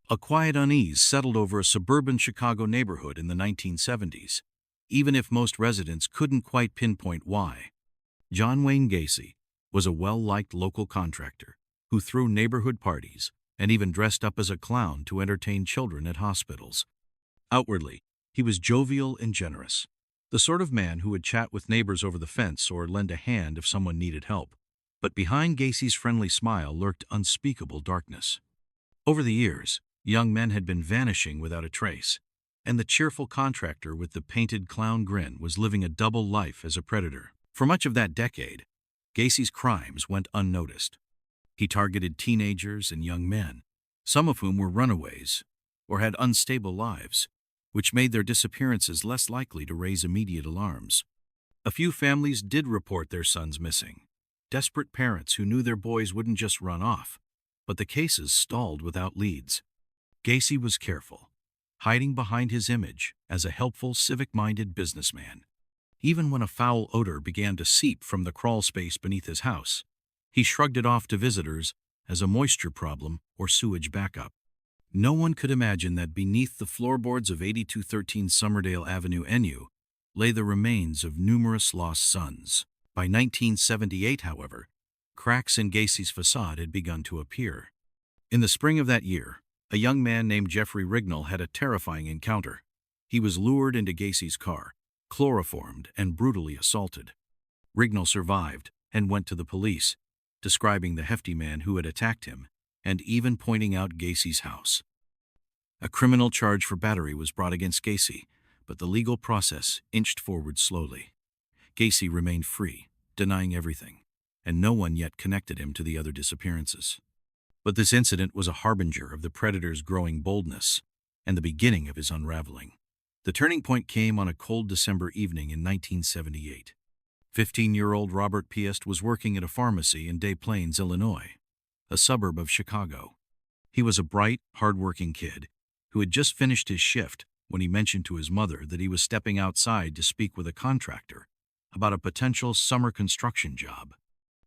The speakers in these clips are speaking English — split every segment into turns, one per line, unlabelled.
A quiet unease settled over a suburban Chicago neighborhood in the 1970s, even if most residents couldn't quite pinpoint why. John Wayne Gacy was a well-liked local contractor who threw neighborhood parties and even dressed up as a clown to entertain children at hospitals. Outwardly, he was jovial and generous, the sort of man who would chat with neighbors over the fence or lend a hand if someone needed help. But behind Gacy's friendly smile lurked unspeakable darkness. Over the years, young men had been vanishing without a trace, and the cheerful contractor with the painted clown grin was living a double life as a predator. For much of that decade, Gacy's crimes went unnoticed. He targeted teenagers and young men, some of whom were runaways or had unstable lives, which made their disappearances less likely to raise immediate alarms. A few families did report their sons missing, desperate parents who knew their boys wouldn't just run off, but the cases stalled without leads. Gacy was careful, hiding behind his image as a helpful, civic-minded businessman. Even when a foul odor began to seep from the crawl space beneath his house, he shrugged it off to visitors as a moisture problem or sewage backup. No one could imagine that beneath the floorboards of 8213 Summerdale Avenue, NU, lay the remains of numerous lost sons. By 1978, however, cracks in Gacy's facade had begun to appear. In the spring of that year, a young man named Jeffrey Rignall had a terrifying encounter. He was lured into Gacy's car, chloroformed and brutally assaulted. Rignall survived and went to the police, describing the hefty man who had attacked him and even pointing out Gacy's house. A criminal charge for battery was brought against Gacy, but the legal process inched forward slowly. Gacy remained free, denying everything, and no one yet connected him to the other disappearances. But this incident was a harbinger of the predator's growing boldness and the beginning of his unraveling. The turning point came on a cold December evening in 1978. 15-year-old Robert Piest was working at a pharmacy in Des Plaines, Illinois, a suburb of Chicago. He was a bright, hard-working kid who had just finished his shift when he mentioned to his mother that he was stepping outside to speak with a contractor about a potential summer construction job.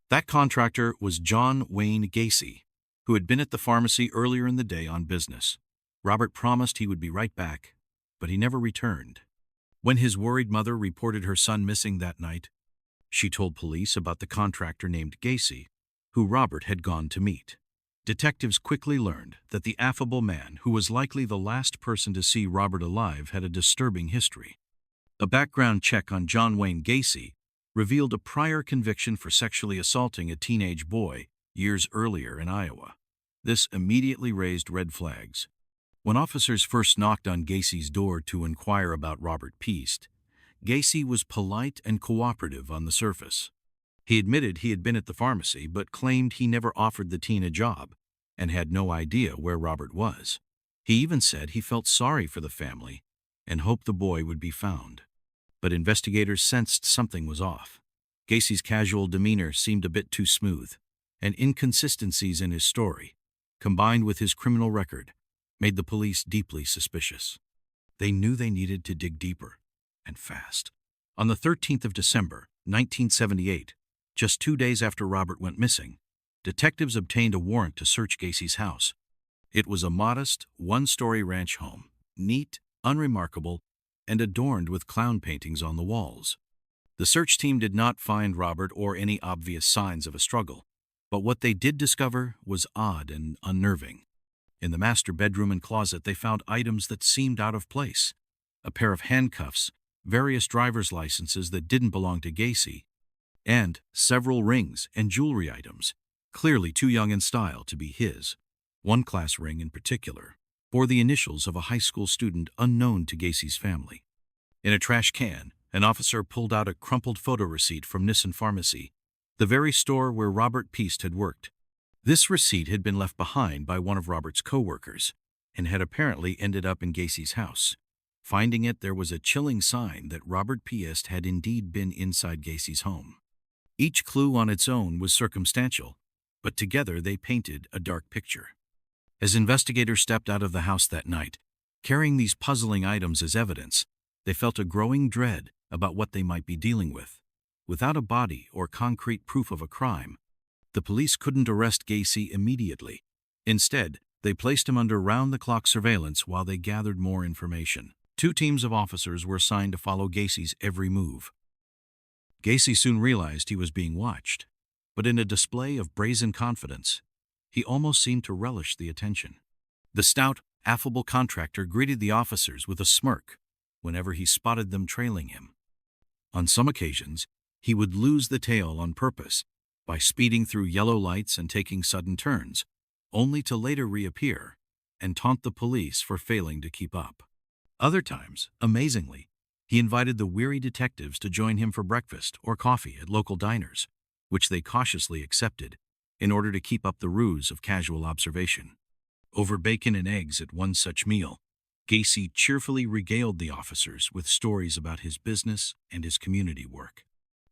That contractor was John Wayne Gacy, who had been at the pharmacy earlier in the day on business. Robert promised he would be right back, but he never returned. When his worried mother reported her son missing that night, she told police about the contractor named Gacy, who Robert had gone to meet. Detectives quickly learned that the affable man, who was likely the last person to see Robert alive, had a disturbing history. A background check on John Wayne Gacy revealed a prior conviction for sexually assaulting a teenage boy years earlier in Iowa. This immediately raised red flags. When officers first knocked on Gacy's door to inquire about Robert Piest, Gacy was polite and cooperative on the surface. He admitted he had been at the pharmacy but claimed he never offered the teen a job and had no idea where Robert was. He even said he felt sorry for the family and hoped the boy would be found. But investigators sensed something was off. Gacy's casual demeanor seemed a bit too smooth, and inconsistencies in his story, combined with his criminal record, made the police deeply suspicious. They knew they needed to dig deeper, and fast. On the 13th of December, 1978, just 2 days after Robert went missing, detectives obtained a warrant to search Gacy's house. It was a modest, one-story ranch home, neat, unremarkable, and adorned with clown paintings on the walls. The search team did not find Robert or any obvious signs of a struggle, but what they did discover was odd and unnerving. In the master bedroom and closet, they found items that seemed out of place: a pair of handcuffs, various driver's licenses that didn't belong to Gacy, and several rings and jewelry items, clearly too young in style to be his. One class ring in particular bore the initials of a high school student unknown to Gacy's family. In a trash can, an officer pulled out a crumpled photo receipt from Nissan Pharmacy, the very store where Robert Piest had worked. This receipt had been left behind by one of Robert's co-workers and had apparently ended up in Gacy's house. Finding it, there was a chilling sign that Robert Piest had indeed been inside Gacy's home. Each clue on its own was circumstantial, but together they painted a dark picture. As investigators stepped out of the house that night, carrying these puzzling items as evidence, they felt a growing dread about what they might be dealing with. Without a body or concrete proof of a crime, the police couldn't arrest Gacy immediately. Instead, They placed him under round-the-clock surveillance while they gathered more information. 2 teams of officers were assigned to follow Gacy's every move. Gacy soon realized he was being watched, but in a display of brazen confidence, he almost seemed to relish the attention. The stout, affable contractor greeted the officers with a smirk whenever he spotted them trailing him. On some occasions, he would lose the tail on purpose by speeding through yellow lights and taking sudden turns, only to later reappear and taunt the police for failing to keep up. Other times, amazingly, he invited the weary detectives to join him for breakfast or coffee at local diners, which they cautiously accepted in order to keep up the ruse of casual observation. Over bacon and eggs at one such meal, Gacy cheerfully regaled the officers with stories about his business and his community work.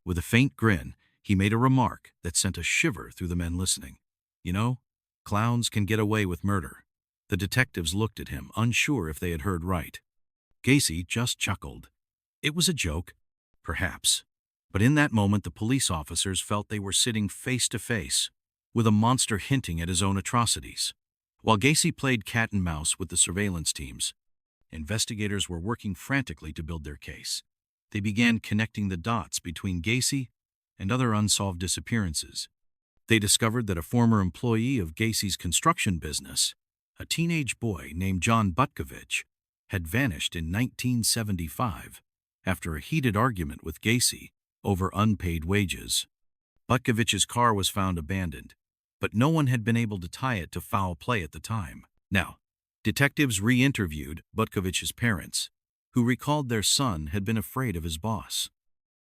With a faint grin, he made a remark that sent a shiver through the men listening. "You know, clowns can get away with murder." The detectives looked at him, unsure if they had heard right. Gacy just chuckled. It was a joke, perhaps. But in that moment, the police officers felt they were sitting face to face with a monster hinting at his own atrocities. While Gacy played cat and mouse with the surveillance teams, investigators were working frantically to build their case. They began connecting the dots between Gacy and other unsolved disappearances. They discovered that a former employee of Gacy's construction business, a teenage boy named John Butkovich, had vanished in 1975 after a heated argument with Gacy over unpaid wages. Butkovich's car was found abandoned, but no one had been able to tie it to foul play at the time. Now, detectives re-interviewed Butkovich's parents, who recalled their son had been afraid of his boss.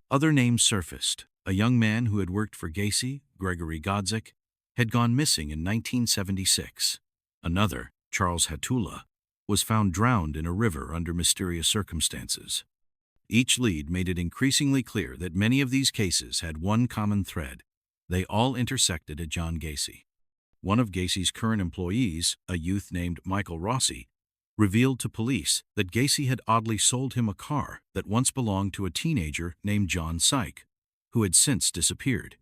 Other names surfaced. A young man who had worked for Gacy, Gregory Godzik, had gone missing in 1976. Another, Charles Hatula, was found drowned in a river under mysterious circumstances. Each lead made it increasingly clear that many of these cases had one common thread. They all intersected at John Gacy. One of Gacy's current employees, a youth named Michael Rossi, revealed to police that Gacy had oddly sold him a car that once belonged to a teenager named John Syke, who had since disappeared.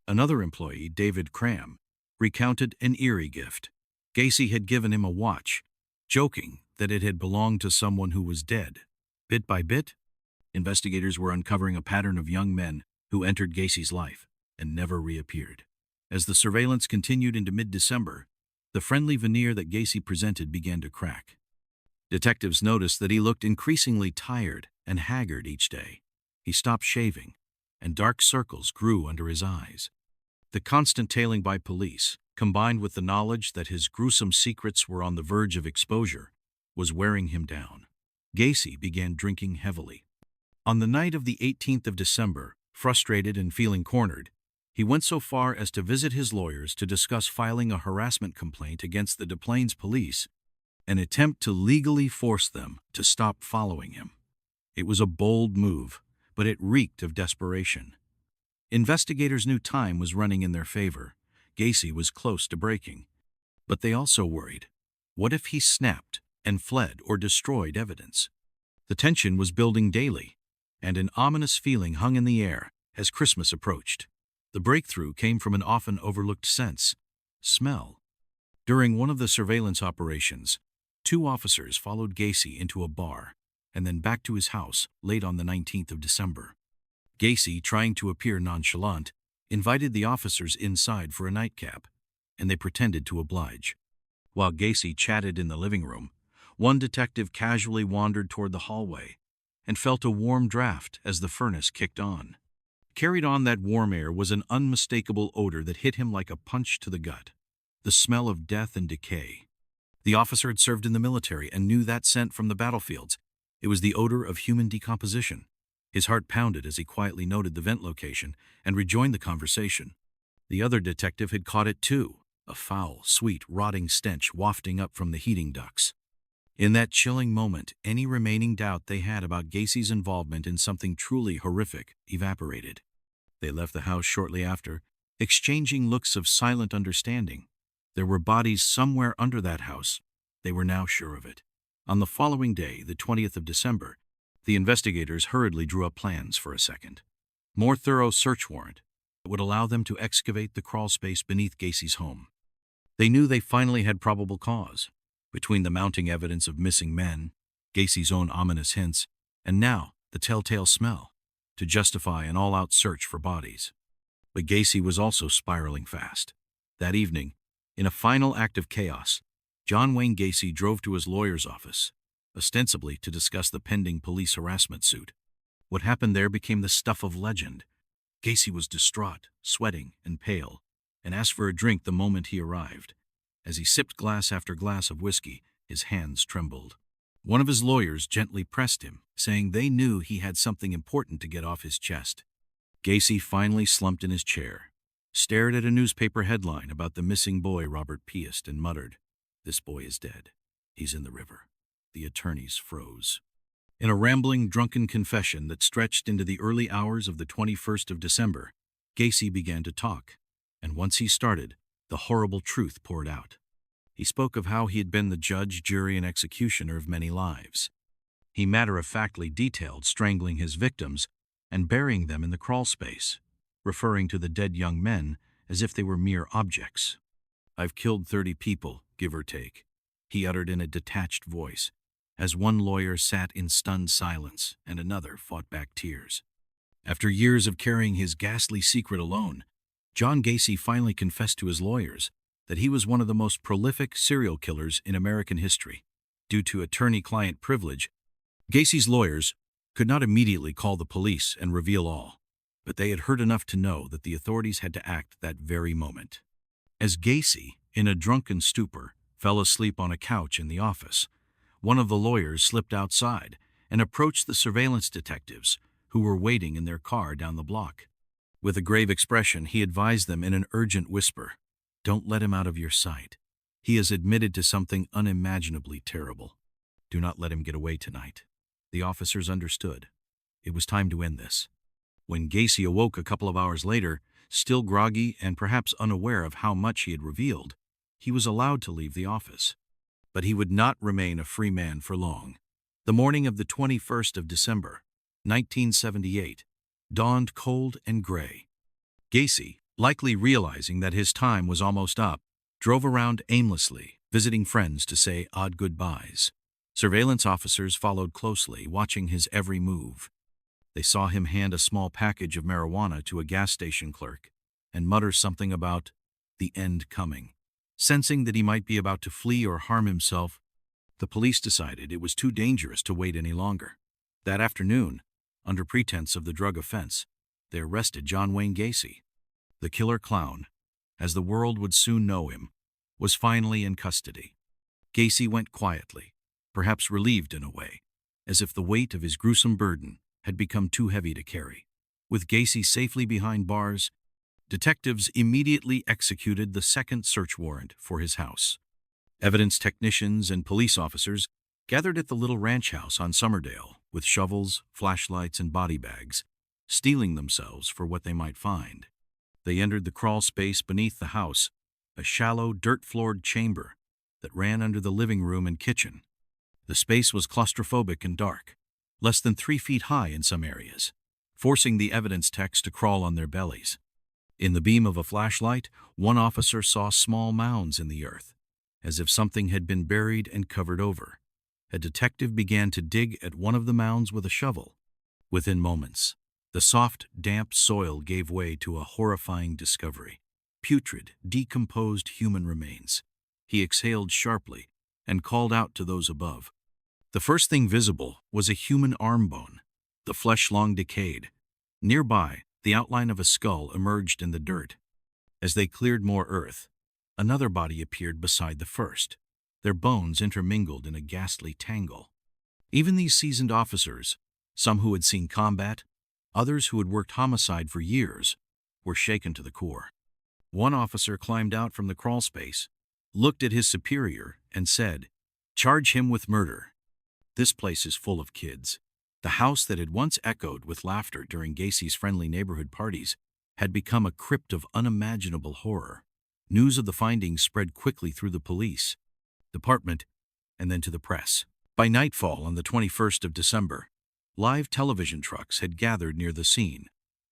Another employee, David Cram, recounted an eerie gift. Gacy had given him a watch, joking that it had belonged to someone who was dead. Bit by bit, investigators were uncovering a pattern of young men who entered Gacy's life and never reappeared. As the surveillance continued into mid-December, the friendly veneer that Gacy presented began to crack. Detectives noticed that he looked increasingly tired and haggard each day. He stopped shaving, and dark circles grew under his eyes. The constant tailing by police, combined with the knowledge that his gruesome secrets were on the verge of exposure, was wearing him down. Gacy began drinking heavily. On the night of the 18th of December, frustrated and feeling cornered, he went so far as to visit his lawyers to discuss filing a harassment complaint against the Des Plaines police, an attempt to legally force them to stop following him. It was a bold move, but it reeked of desperation. Investigators knew time was running in their favor. Gacy was close to breaking. But they also worried. What if he snapped and fled or destroyed evidence? The tension was building daily, and an ominous feeling hung in the air as Christmas approached. The breakthrough came from an often overlooked sense: smell. During one of the surveillance operations, 2 officers followed Gacy into a bar and then back to his house late on the 19th of December. Gacy, trying to appear nonchalant, invited the officers inside for a nightcap, and they pretended to oblige. While Gacy chatted in the living room, one detective casually wandered toward the hallway and felt a warm draft as the furnace kicked on. Carried on that warm air was an unmistakable odor that hit him like a punch to the gut, the smell of death and decay. The officer had served in the military and knew that scent from the battlefields. It was the odor of human decomposition. His heart pounded as he quietly noted the vent location and rejoined the conversation. The other detective had caught it too, a foul, sweet, rotting stench wafting up from the heating ducts. In that chilling moment, any remaining doubt they had about Gacy's involvement in something truly horrific evaporated. They left the house shortly after, exchanging looks of silent understanding. There were bodies somewhere under that house. They were now sure of it. On the following day, the 20th of December, the investigators hurriedly drew up plans for a second, more thorough search warrant that would allow them to excavate the crawlspace beneath Gacy's home. They knew they finally had probable cause. Between the mounting evidence of missing men, Gacy's own ominous hints, and now the telltale smell, to justify an all-out search for bodies. But Gacy was also spiraling fast. That evening, in a final act of chaos, John Wayne Gacy drove to his lawyer's office, ostensibly to discuss the pending police harassment suit. What happened there became the stuff of legend. Gacy was distraught, sweating, and pale, and asked for a drink the moment he arrived. As he sipped glass after glass of whiskey, his hands trembled. One of his lawyers gently pressed him, saying they knew he had something important to get off his chest. Gacy finally slumped in his chair, stared at a newspaper headline about the missing boy Robert Piest, and muttered, "This boy is dead. He's in the river." The attorneys froze. In a rambling, drunken confession that stretched into the early hours of the 21st of December, Gacy began to talk, and once he started, the horrible truth poured out. He spoke of how he had been the judge, jury, and executioner of many lives. He matter-of-factly detailed strangling his victims and burying them in the crawl space, referring to the dead young men as if they were mere objects. "I've killed 30 people, give or take," he uttered in a detached voice, as one lawyer sat in stunned silence and another fought back tears. After years of carrying his ghastly secret alone, John Gacy finally confessed to his lawyers that he was one of the most prolific serial killers in American history. Due to attorney-client privilege, Gacy's lawyers could not immediately call the police and reveal all, but they had heard enough to know that the authorities had to act that very moment. As Gacy, in a drunken stupor, fell asleep on a couch in the office, one of the lawyers slipped outside and approached the surveillance detectives, who were waiting in their car down the block. With a grave expression, he advised them in an urgent whisper, "Don't let him out of your sight. He has admitted to something unimaginably terrible. Do not let him get away tonight." The officers understood. It was time to end this. When Gacy awoke a couple of hours later, still groggy and perhaps unaware of how much he had revealed, he was allowed to leave the office. But he would not remain a free man for long. The morning of the 21st of December, 1978, dawned cold and gray. Gacy, likely realizing that his time was almost up, drove around aimlessly, visiting friends to say odd goodbyes. Surveillance officers followed closely, watching his every move. They saw him hand a small package of marijuana to a gas station clerk and mutter something about the end coming. Sensing that he might be about to flee or harm himself, the police decided it was too dangerous to wait any longer. That afternoon, under pretense of the drug offense, they arrested John Wayne Gacy. The killer clown, as the world would soon know him, was finally in custody. Gacy went quietly, perhaps relieved in a way, as if the weight of his gruesome burden had become too heavy to carry. With Gacy safely behind bars, detectives immediately executed the second search warrant for his house. Evidence technicians and police officers gathered at the little ranch house on Summerdale with shovels, flashlights, and body bags, steeling themselves for what they might find. They entered the crawl space beneath the house, a shallow, dirt-floored chamber that ran under the living room and kitchen. The space was claustrophobic and dark, less than 3 feet high in some areas, forcing the evidence techs to crawl on their bellies. In the beam of a flashlight, one officer saw small mounds in the earth, as if something had been buried and covered over. A detective began to dig at one of the mounds with a shovel. Within moments, the soft, damp soil gave way to a horrifying discovery: putrid, decomposed human remains. He exhaled sharply and called out to those above. The first thing visible was a human arm bone, the flesh long decayed. Nearby, the outline of a skull emerged in the dirt. As they cleared more earth, another body appeared beside the first, their bones intermingled in a ghastly tangle. Even these seasoned officers, some who had seen combat, others who had worked homicide for years, were shaken to the core. One officer climbed out from the crawl space, looked at his superior, and said, "Charge him with murder. This place is full of kids." The house that had once echoed with laughter during Gacy's friendly neighborhood parties had become a crypt of unimaginable horror. News of the findings spread quickly through the police department and then to the press. By nightfall on the 21st of December, live television trucks had gathered near the scene,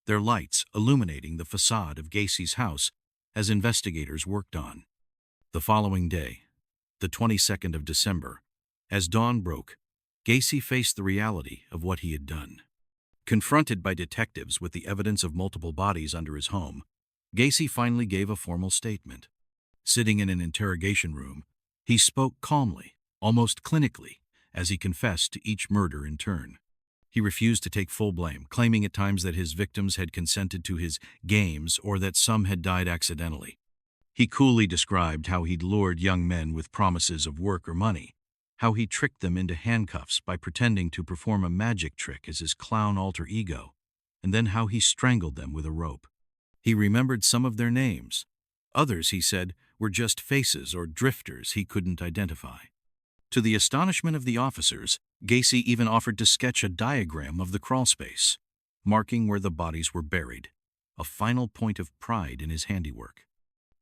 their lights illuminating the facade of Gacy's house as investigators worked on. The following day, the 22nd of December, as dawn broke, Gacy faced the reality of what he had done. Confronted by detectives with the evidence of multiple bodies under his home, Gacy finally gave a formal statement. Sitting in an interrogation room, he spoke calmly, almost clinically, as he confessed to each murder in turn. He refused to take full blame, claiming at times that his victims had consented to his games or that some had died accidentally. He coolly described how he'd lured young men with promises of work or money, how he tricked them into handcuffs by pretending to perform a magic trick as his clown alter ego, and then how he strangled them with a rope. He remembered some of their names. Others, he said, were just faces or drifters he couldn't identify. To the astonishment of the officers, Gacy even offered to sketch a diagram of the crawlspace, marking where the bodies were buried, a final point of pride in his handiwork.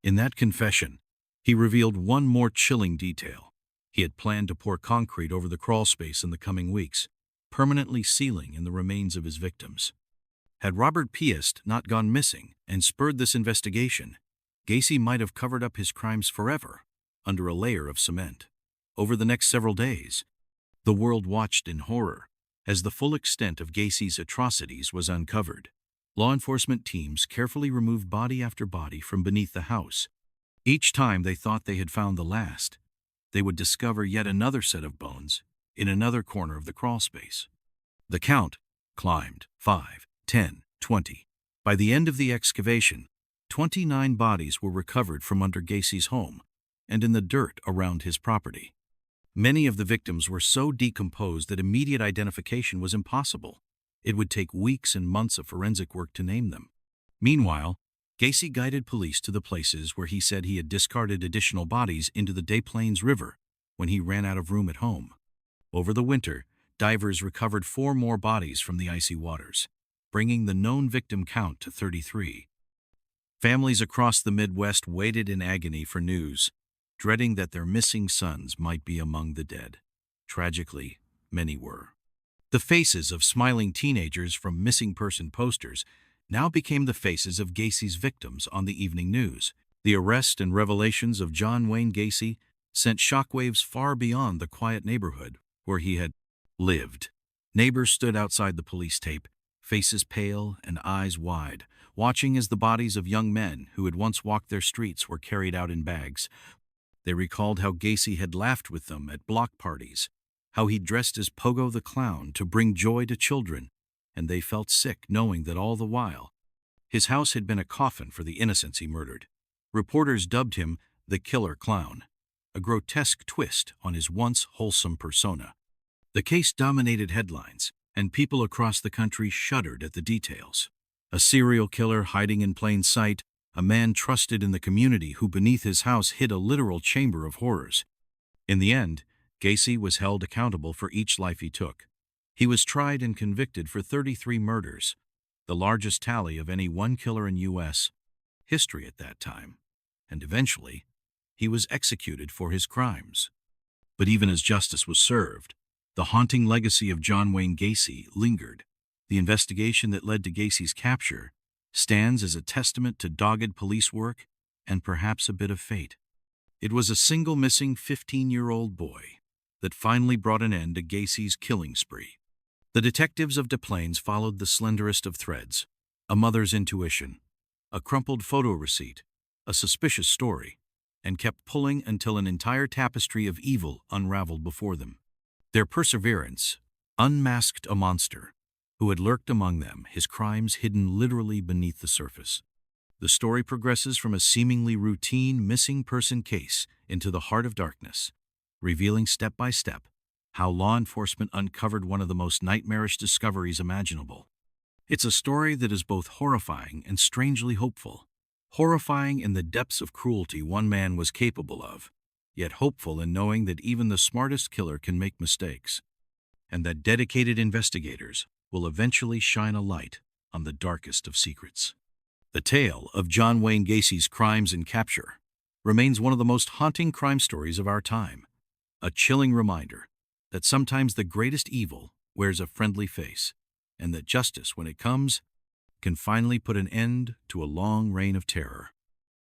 In that confession, he revealed one more chilling detail. He had planned to pour concrete over the crawlspace in the coming weeks, permanently sealing in the remains of his victims. Had Robert Piest not gone missing and spurred this investigation, Gacy might have covered up his crimes forever under a layer of cement. Over the next several days, the world watched in horror as the full extent of Gacy's atrocities was uncovered. Law enforcement teams carefully removed body after body from beneath the house. Each time they thought they had found the last, they would discover yet another set of bones in another corner of the crawlspace. The count climbed 5, 10, 20. By the end of the excavation, 29 bodies were recovered from under Gacy's home and in the dirt around his property. Many of the victims were so decomposed that immediate identification was impossible. It would take weeks and months of forensic work to name them. Meanwhile, Gacy guided police to the places where he said he had discarded additional bodies into the Des Plaines River when he ran out of room at home. Over the winter, divers recovered 4 more bodies from the icy waters, bringing the known victim count to 33. Families across the Midwest waited in agony for news, dreading that their missing sons might be among the dead. Tragically, many were. The faces of smiling teenagers from missing person posters now became the faces of Gacy's victims on the evening news. The arrest and revelations of John Wayne Gacy sent shockwaves far beyond the quiet neighborhood where he had lived. Neighbors stood outside the police tape, faces pale and eyes wide, watching as the bodies of young men who had once walked their streets were carried out in bags. They recalled how Gacy had laughed with them at block parties, how he dressed as Pogo the Clown to bring joy to children, and they felt sick knowing that all the while, his house had been a coffin for the innocents he murdered. Reporters dubbed him the Killer Clown, a grotesque twist on his once wholesome persona. The case dominated headlines, and people across the country shuddered at the details. A serial killer hiding in plain sight, a man trusted in the community who beneath his house hid a literal chamber of horrors. In the end, Gacy was held accountable for each life he took. He was tried and convicted for 33 murders, the largest tally of any one killer in U.S. history at that time, and eventually, he was executed for his crimes. But even as justice was served, the haunting legacy of John Wayne Gacy lingered. The investigation that led to Gacy's capture stands as a testament to dogged police work and perhaps a bit of fate. It was a single missing 15-year-old boy that finally brought an end to Gacy's killing spree. The detectives of Des Plaines followed the slenderest of threads, a mother's intuition, a crumpled photo receipt, a suspicious story, and kept pulling until an entire tapestry of evil unraveled before them. Their perseverance unmasked a monster who had lurked among them, his crimes hidden literally beneath the surface. The story progresses from a seemingly routine missing person case into the heart of darkness, revealing step by step how law enforcement uncovered one of the most nightmarish discoveries imaginable. It's a story that is both horrifying and strangely hopeful. Horrifying in the depths of cruelty one man was capable of, yet hopeful in knowing that even the smartest killer can make mistakes, and that dedicated investigators will eventually shine a light on the darkest of secrets. The tale of John Wayne Gacy's crimes and capture remains one of the most haunting crime stories of our time, a chilling reminder that sometimes the greatest evil wears a friendly face, and that justice, when it comes, can finally put an end to a long reign of terror.